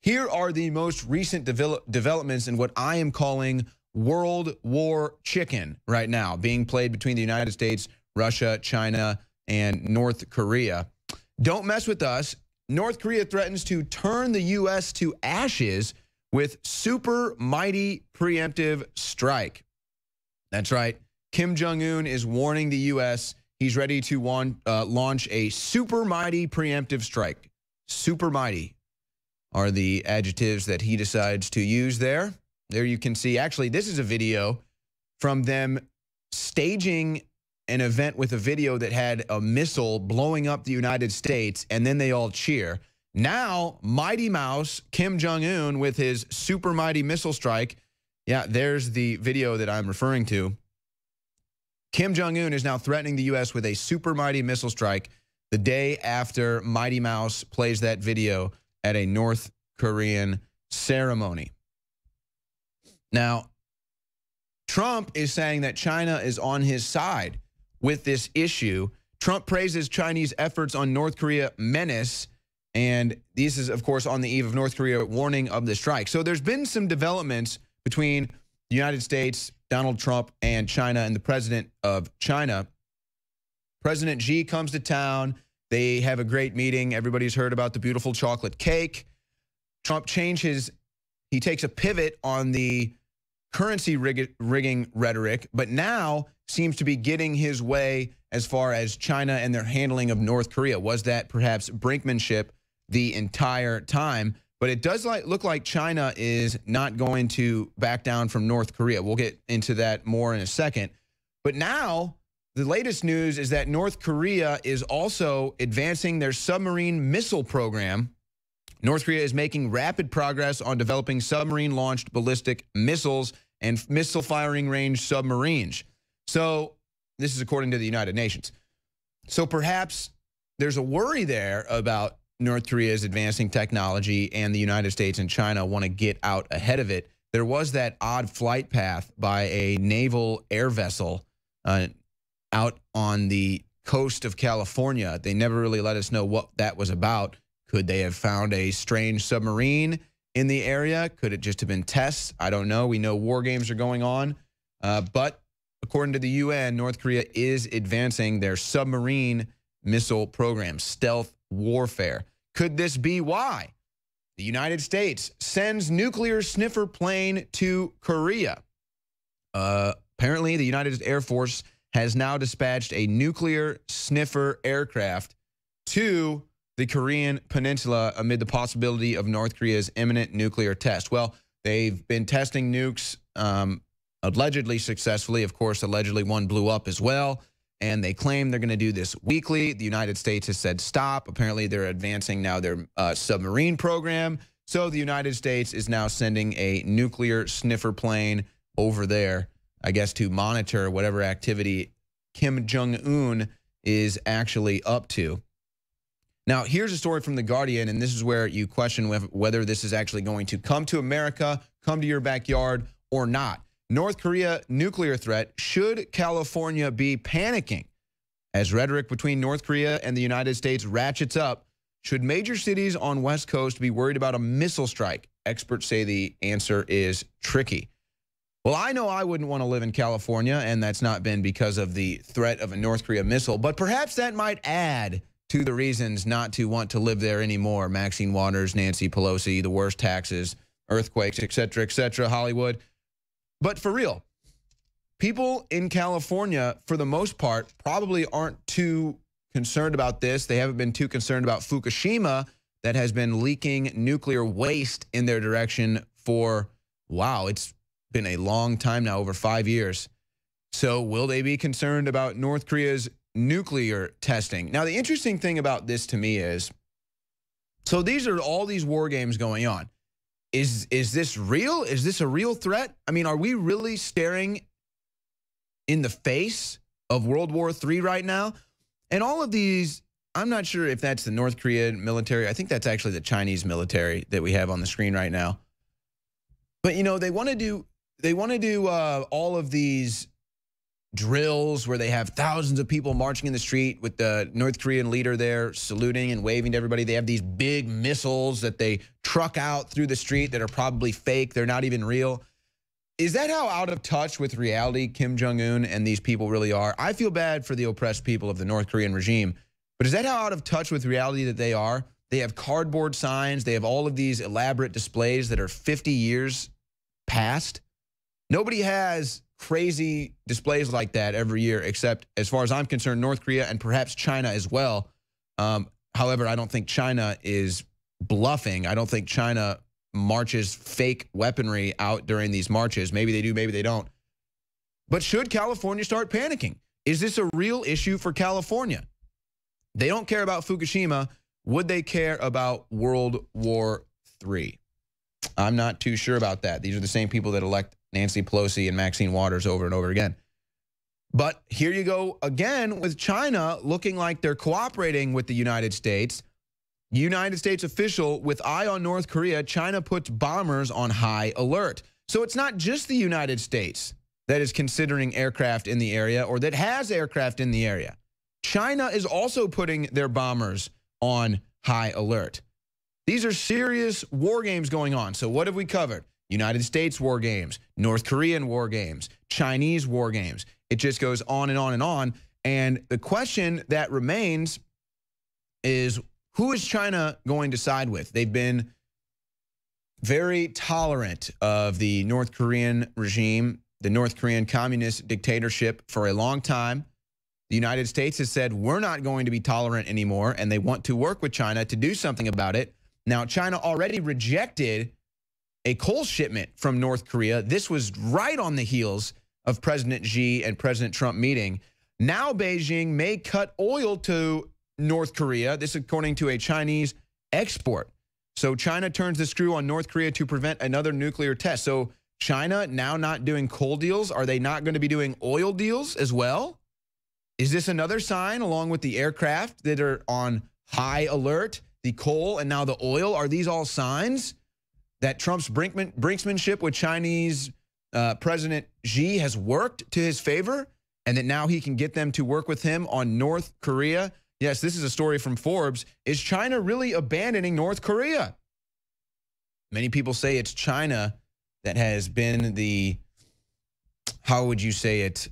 Here are the most recent developments in what I am calling World War Chicken right now, being played between the United States, Russia, China, and North Korea. Don't mess with us. North Korea threatens to turn the U.S. to ashes with super mighty preemptive strike. That's right. Kim Jong-un is warning the U.S. he's ready to launch a super mighty preemptive strike. Super mighty are the adjectives that he decides to use there. There you can see, actually, this is a video from them staging an event with a video that had a missile blowing up the United States, and then they all cheer. Now, Mighty Mouse, Kim Jong-un, with his super mighty missile strike. Yeah, there's the video that I'm referring to. Kim Jong-un is now threatening the U.S. with a super mighty missile strike the day after Mighty Mouse plays that video at a North Korean ceremony. Now, Trump is saying that China is on his side with this issue. Trump praises Chinese efforts on North Korea menace, and this is, of course, on the eve of North Korea warning of the strike. So there's been some developments between the United States, Donald Trump, and China, and the president of China. President Xi comes to town. They have a great meeting. Everybody's heard about the beautiful chocolate cake. Trump he takes a pivot on the currency rigging rhetoric, but now seems to be getting his way as far as China and their handling of North Korea. Was that perhaps brinkmanship the entire time? But it does look like China is not going to back down from North Korea. We'll get into that more in a second. But now, the latest news is that North Korea is also advancing their submarine missile program. North Korea is making rapid progress on developing submarine-launched ballistic missiles and missile firing range submarines. So this is according to the United Nations. So perhaps there's a worry there about North Korea's advancing technology, and the United States and China want to get out ahead of it. There was that odd flight path by a naval air vessel out on the coast of California. They never really let us know what that was about. Could they have found a strange submarine in the area? Could it just have been tests? I don't know. We know war games are going on. But according to the UN, North Korea is advancing their submarine missile program, stealth warfare. Could this be why the United States sends nuclear sniffer plane to Korea? Apparently, the United Air Force has now dispatched a nuclear sniffer aircraft to the Korean Peninsula amid the possibility of North Korea's imminent nuclear test. Well, they've been testing nukes allegedly successfully. Of course, allegedly one blew up as well. And they claim they're going to do this weekly. The United States has said stop. Apparently, they're advancing now their submarine program. So the United States is now sending a nuclear sniffer plane over there, I guess, to monitor whatever activity Kim Jong-un is actually up to. Now, here's a story from The Guardian, and this is where you question whether this is actually going to come to America, come to your backyard, or not. North Korea nuclear threat. Should California be panicking? As rhetoric between North Korea and the United States ratchets up, should major cities on West Coast be worried about a missile strike? Experts say the answer is tricky. Well, I know I wouldn't want to live in California, and that's not been because of the threat of a North Korea missile, but perhaps that might add to the reasons not to want to live there anymore. Maxine Waters, Nancy Pelosi, the worst taxes, earthquakes, etc., Hollywood. But for real, people in California, for the most part, probably aren't too concerned about this. They haven't been too concerned about Fukushima that has been leaking nuclear waste in their direction for, wow, it's been a long time now, over 5 years. So will they be concerned about North Korea's nuclear testing? Now, the interesting thing about this to me is, so these are all these war games going on. Is this real? Is this a real threat? I mean, are we really staring in the face of World War III right now? And all of these, I'm not sure if that's the North Korean military. I think that's actually the Chinese military that we have on the screen right now. But, you know, they want to do all of these drills where they have thousands of people marching in the street with the North Korean leader there saluting and waving to everybody. They have these big missiles that they truck out through the street that are probably fake. They're not even real. Is that how out of touch with reality Kim Jong-un and these people really are? I feel bad for the oppressed people of the North Korean regime, but is that how out of touch with reality that they are? They have cardboard signs. They have all of these elaborate displays that are 50 years past. Nobody has crazy displays like that every year, except, as far as I'm concerned, North Korea and perhaps China as well. However, I don't think China is bluffing. I don't think China marches fake weaponry out during these marches. Maybe they do, maybe they don't. But should California start panicking? Is this a real issue for California? They don't care about Fukushima. Would they care about World War III? I'm not too sure about that. These are the same people that elect Nancy Pelosi and Maxine Waters over and over again. But here you go again with China looking like they're cooperating with the United States. United States official with eye on North Korea, China puts bombers on high alert. So it's not just the United States that is considering aircraft in the area or that has aircraft in the area. China is also putting their bombers on high alert. These are serious war games going on. So what have we covered? United States war games, North Korean war games, Chinese war games. It just goes on and on and on. And the question that remains is, who is China going to side with? They've been very tolerant of the North Korean regime, the North Korean communist dictatorship for a long time. The United States has said, we're not going to be tolerant anymore, and they want to work with China to do something about it. Now, China already rejected a coal shipment from North Korea. This was right on the heels of President Xi and President Trump meeting. Now Beijing may cut oil to North Korea. This according to a Chinese export. So China turns the screw on North Korea to prevent another nuclear test. So China now not doing coal deals. Are they not going to be doing oil deals as well? Is this another sign, along with the aircraft that are on high alert, the coal, and now the oil? Are these all signs that Trump's brinksmanship with Chinese President Xi has worked to his favor, and that now he can get them to work with him on North Korea? Yes, this is a story from Forbes. Is China really abandoning North Korea? Many people say it's China that has been the, how would you say it,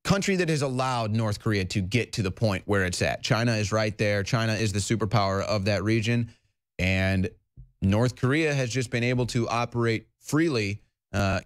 country that has allowed North Korea to get to the point where it's at. China is right there. China is the superpower of that region. And North Korea has just been able to operate freely.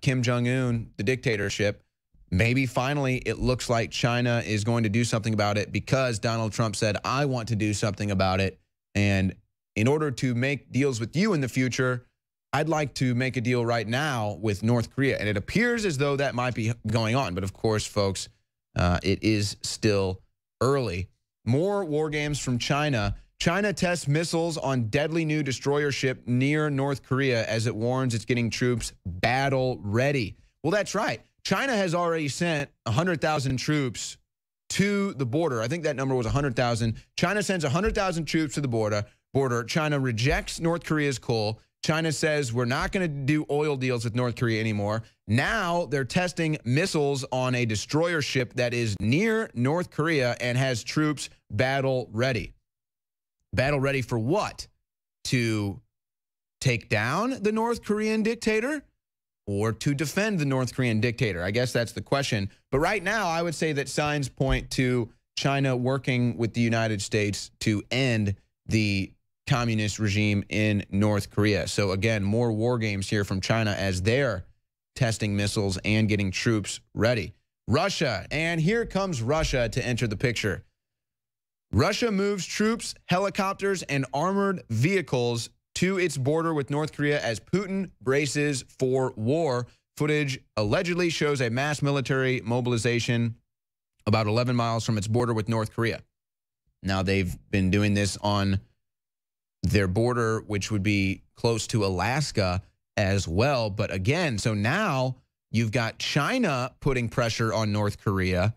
Kim Jong-un, the dictatorship, maybe finally it looks like China is going to do something about it because Donald Trump said, I want to do something about it. And in order to make deals with you in the future, I'd like to make a deal right now with North Korea. And it appears as though that might be going on. But of course, folks, it is still early. More war games from China. China tests missiles on deadly new destroyer ship near North Korea as it warns it's getting troops battle ready. Well, that's right. China has already sent 100,000 troops to the border. I think that number was 100,000. China sends 100,000 troops to the border. China rejects North Korea's coal. China says we're not going to do oil deals with North Korea anymore. Now they're testing missiles on a destroyer ship that is near North Korea and has troops battle ready. Battle ready for what? To take down the North Korean dictator or to defend the North Korean dictator? I guess that's the question. But right now, I would say that signs point to China working with the United States to end the communist regime in North Korea. So again, more war games here from China as they're testing missiles and getting troops ready. Russia, and here comes Russia to enter the picture. Russia moves troops, helicopters, and armored vehicles to its border with North Korea as Putin braces for war. Footage allegedly shows a mass military mobilization about 11 miles from its border with North Korea. Now, they've been doing this on their border, which would be close to Alaska as well. But again, so now you've got China putting pressure on North Korea,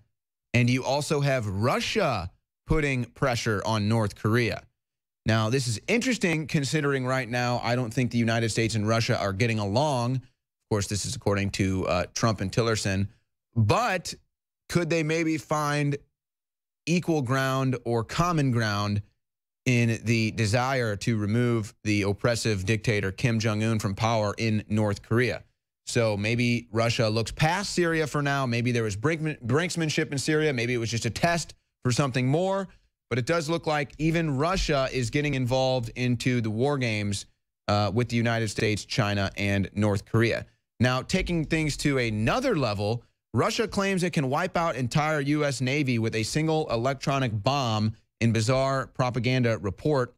and you also have Russia putting pressure on North Korea. Now, this is interesting considering right now I don't think the United States and Russia are getting along. Of course, this is according to Trump and Tillerson, But could they maybe find equal ground or common ground in the desire to remove the oppressive dictator Kim Jong-un from power in North Korea? So maybe Russia looks past Syria for now. Maybe there was brinksmanship in Syria. Maybe it was just a test for something more. But it does look like even Russia is getting involved into the war games with the United States, China, and North Korea. Now, taking things to another level, Russia claims it can wipe out entire U.S. Navy with a single electronic bomb in bizarre propaganda report.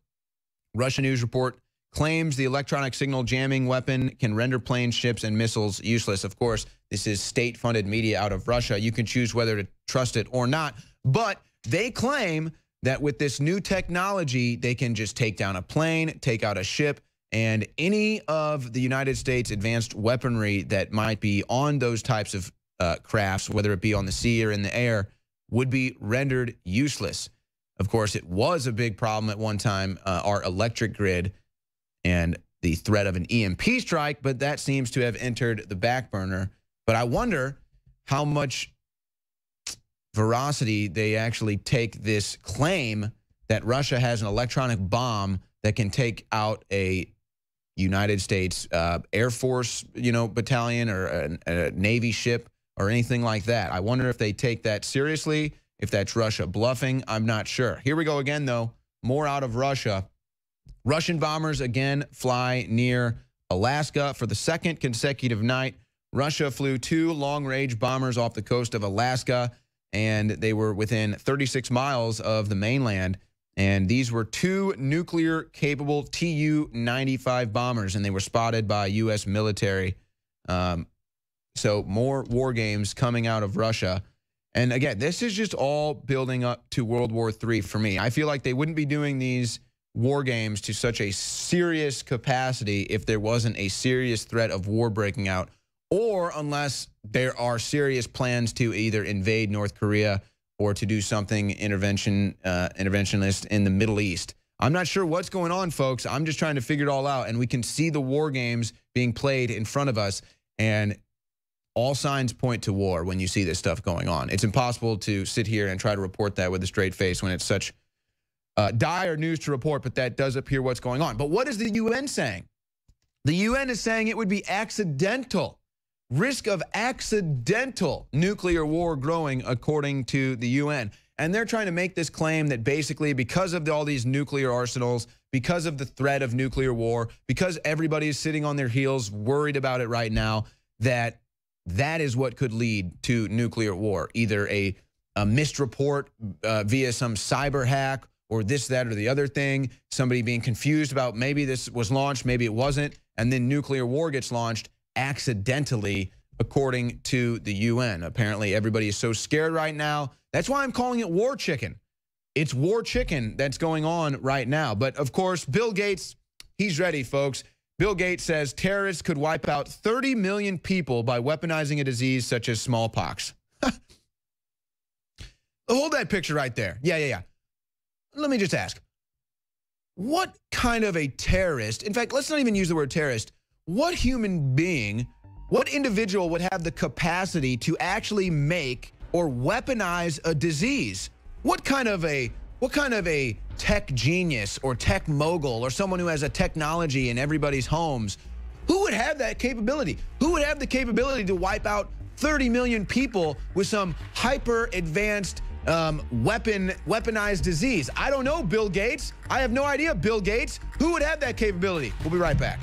Russian news report claims the electronic signal jamming weapon can render planes, ships, and missiles useless. Of course, this is state-funded media out of Russia. You can choose whether to trust it or not. But they claim that with this new technology, they can just take down a plane, take out a ship, and any of the United States advanced weaponry that might be on those types of crafts, whether it be on the sea or in the air, would be rendered useless. Of course, it was a big problem at one time, our electric grid and the threat of an EMP strike, but that seems to have entered the back burner. But I wonder how much veracity they actually take this claim that Russia has an electronic bomb that can take out a United States Air Force, battalion or a Navy ship or anything like that. I wonder if they take that seriously, if that's Russia bluffing. I'm not sure. Here we go again, though. More out of Russia. Russian bombers again fly near Alaska for the second consecutive night. Russia flew 2 long-range bombers off the coast of Alaska, and they were within 36 miles of the mainland. And these were 2 nuclear-capable Tu-95 bombers, and they were spotted by U.S. military. So more war games coming out of Russia. And again, this is just all building up to World War III for me. I feel like they wouldn't be doing these war games to such a serious capacity if there wasn't a serious threat of war breaking out, or unless there are serious plans to either invade North Korea or to do something interventionist in the Middle East. I'm not sure what's going on, folks. I'm just trying to figure it all out, and we can see the war games being played in front of us, and all signs point to war when you see this stuff going on. It's impossible to sit here and try to report that with a straight face when it's such dire news to report, but that does appear what's going on. But what is the UN saying? The UN is saying it would be accidental. Risk of accidental nuclear war growing, according to the UN. And they're trying to make this claim that basically because of all these nuclear arsenals, because of the threat of nuclear war, because everybody is sitting on their heels worried about it right now, that is what could lead to nuclear war. Either a missed report via some cyber hack, or this, that, or the other thing, somebody being confused about maybe this was launched, maybe it wasn't, and then nuclear war gets launched accidentally, according to the UN. Apparently, everybody is so scared right now. That's why I'm calling it war chicken. It's war chicken that's going on right now. But, of course, Bill Gates, he's ready, folks. Bill Gates says terrorists could wipe out 30 million people by weaponizing a disease such as smallpox. Hold that picture right there. Yeah. Let me just ask, what kind of a terrorist, in fact, let's not even use the word terrorist, what human being, what individual would have the capacity to actually make or weaponize a disease? What kind of a tech genius or tech mogul or someone who has a technology in everybody's homes, who would have that capability? Who would have the capability to wipe out 30 million people with some hyper advanced weaponized disease? I don't know, Bill Gates. I have no idea, Bill Gates. Who would have that capability? We'll be right back.